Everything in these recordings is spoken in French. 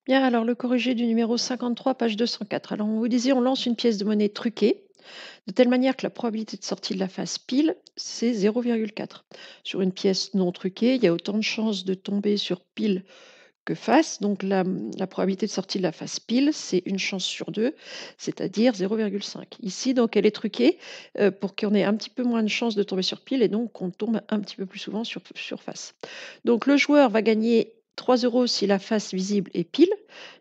Bien, alors le corrigé du numéro 53, page 204. Alors on vous disait, on lance une pièce de monnaie truquée, de telle manière que la probabilité de sortie de la face pile, c'est 0,4. Sur une pièce non truquée, il y a autant de chances de tomber sur pile que face, donc la probabilité de sortie de la face pile, c'est une chance sur deux, c'est-à-dire 0,5. Ici, donc elle est truquée pour qu'on ait un petit peu moins de chances de tomber sur pile et donc qu'on tombe un petit peu plus souvent sur face. Donc le joueur va gagner 3 euros si la face visible est pile,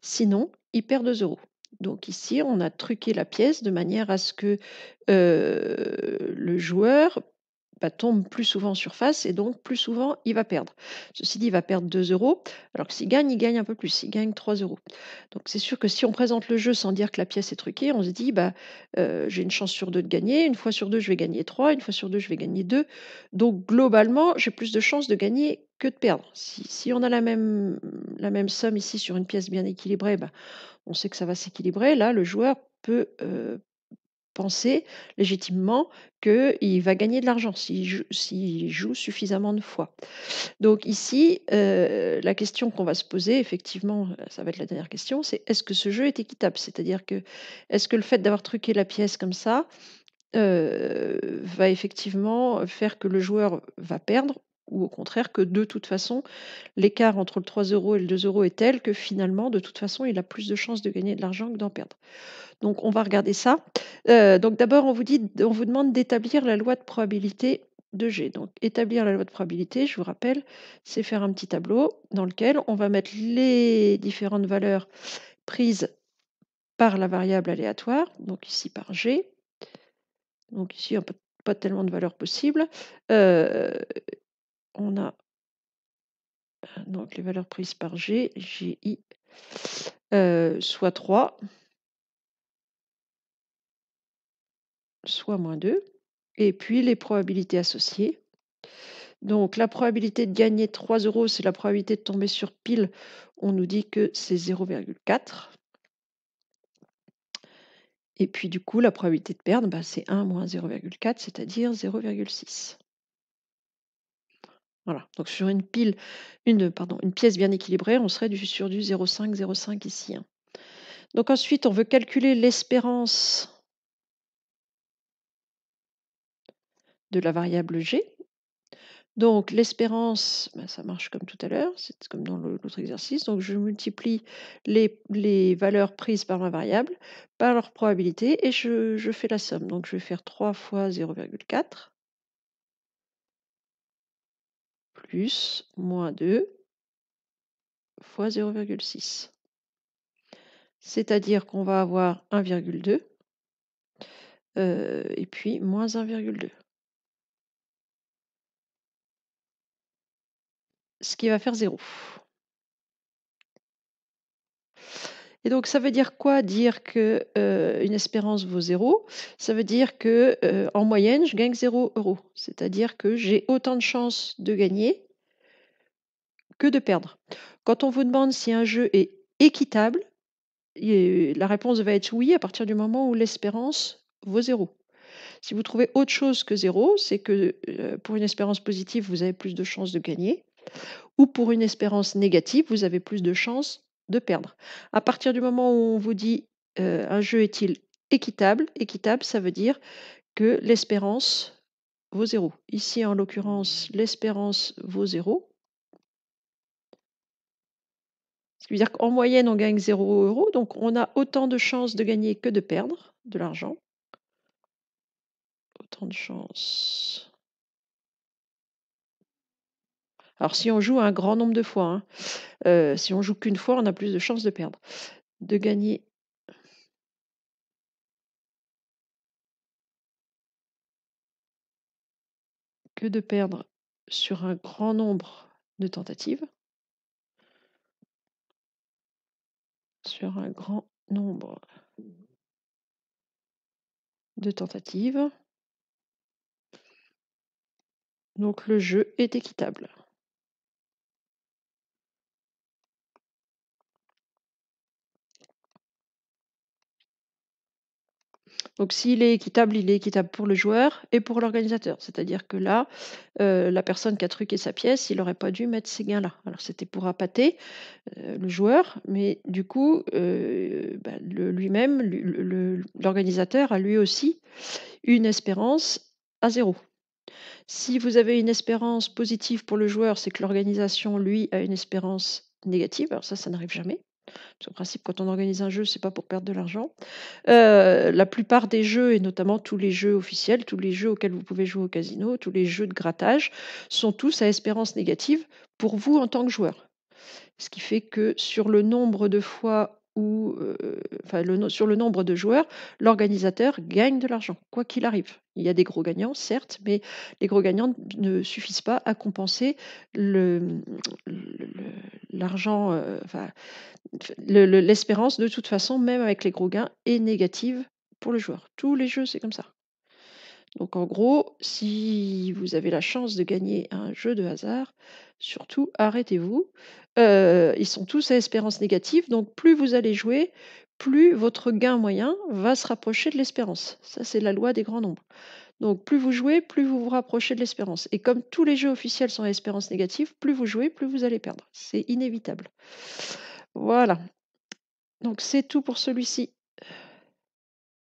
sinon il perd 2 euros. Donc ici, on a truqué la pièce de manière à ce que le joueur tombe plus souvent sur face et donc plus souvent il va perdre. Ceci dit, il va perdre 2 euros, alors que s'il gagne, il gagne un peu plus, il gagne 3 euros. Donc c'est sûr que si on présente le jeu sans dire que la pièce est truquée, on se dit, j'ai une chance sur deux de gagner, une fois sur deux je vais gagner 3, une fois sur deux je vais gagner 2. Donc globalement, j'ai plus de chances de gagner que de perdre. Si on a la même somme ici sur une pièce bien équilibrée, on sait que ça va s'équilibrer. Là, le joueur peut penser légitimement qu'il va gagner de l'argent s'il joue suffisamment de fois. Donc ici, la question qu'on va se poser, effectivement, ça va être la dernière question, c'est est-ce que ce jeu est équitable? C'est-à-dire que est-ce que le fait d'avoir truqué la pièce comme ça va effectivement faire que le joueur va perdre, ou au contraire que de toute façon, l'écart entre le 3 euros et le 2 euros est tel que finalement, de toute façon, il a plus de chances de gagner de l'argent que d'en perdre. Donc on va regarder ça. Donc d'abord, on vous demande d'établir la loi de probabilité de G. Donc établir la loi de probabilité, je vous rappelle, c'est faire un petit tableau dans lequel on va mettre les différentes valeurs prises par la variable aléatoire, donc ici par G. Donc ici, il n'y a pas tellement de valeurs possibles. On a donc les valeurs prises par G, GI, soit 3, soit moins 2, et puis les probabilités associées. Donc la probabilité de gagner 3 euros, c'est la probabilité de tomber sur pile. On nous dit que c'est 0,4. Et puis du coup, la probabilité de perdre, c'est 1 moins 0,4, c'est-à-dire 0,6. Voilà. Donc sur une pièce bien équilibrée, on serait sur du 0,5, 0,5 ici, hein. Donc ensuite, on veut calculer l'espérance de la variable G. Donc l'espérance, ça marche comme tout à l'heure, c'est comme dans l'autre exercice. Donc je multiplie les valeurs prises par ma variable par leur probabilité et je fais la somme. Donc je vais faire 3 fois 0,4 plus moins 2 fois 0,6. C'est-à-dire qu'on va avoir 1,2 et puis moins 1,2. Ce qui va faire 0. Et donc ça veut dire quoi dire que une espérance vaut 0? Ça veut dire que en moyenne, je gagne 0 euros. C'est-à-dire que j'ai autant de chances de gagner que de perdre. Quand on vous demande si un jeu est équitable, la réponse va être oui à partir du moment où l'espérance vaut 0. Si vous trouvez autre chose que 0, c'est que pour une espérance positive, vous avez plus de chances de gagner, ou pour une espérance négative, vous avez plus de chances de perdre. À partir du moment où on vous dit un jeu est-il équitable, équitable, ça veut dire que l'espérance vaut 0. Ici, en l'occurrence, l'espérance vaut 0. Ce qui veut dire qu'en moyenne, on gagne 0 euros, donc on a autant de chances de gagner que de perdre de l'argent. Autant de chances. Alors, si on joue un grand nombre de fois, hein, si on joue qu'une fois, on a plus de chances de perdre. De gagner que de perdre sur un grand nombre de tentatives. Sur un grand nombre de tentatives. Donc le jeu est équitable. Donc s'il est équitable, il est équitable pour le joueur et pour l'organisateur. C'est-à-dire que là, la personne qui a truqué sa pièce, il aurait pas dû mettre ces gains-là. Alors c'était pour appâter, le joueur, mais du coup, bah, lui-même, l'organisateur a lui aussi une espérance à zéro. Si vous avez une espérance positive pour le joueur, c'est que l'organisation, lui, a une espérance négative. Alors ça n'arrive jamais. Parce qu'en principe, quand on organise un jeu, c'est pas pour perdre de l'argent. La plupart des jeux et notamment tous les jeux officiels, tous les jeux auxquels vous pouvez jouer au casino, tous les jeux de grattage sont tous à espérance négative pour vous en tant que joueur. Ce qui fait que sur le nombre de fois où, enfin sur le nombre de joueurs, l'organisateur gagne de l'argent, quoi qu'il arrive. Il y a des gros gagnants, certes, mais les gros gagnants ne suffisent pas à compenser le, l'argent, enfin, l'espérance de toute façon, même avec les gros gains, est négative pour le joueur. Tous les jeux, c'est comme ça. Donc en gros, si vous avez la chance de gagner un jeu de hasard, surtout arrêtez-vous. Ils sont tous à espérance négative, donc plus vous allez jouer, plus votre gain moyen va se rapprocher de l'espérance. Ça, c'est la loi des grands nombres. Donc plus vous jouez, plus vous vous rapprochez de l'espérance. Et comme tous les jeux officiels sont à espérance négative, plus vous jouez, plus vous allez perdre. C'est inévitable. Voilà, donc c'est tout pour celui-ci.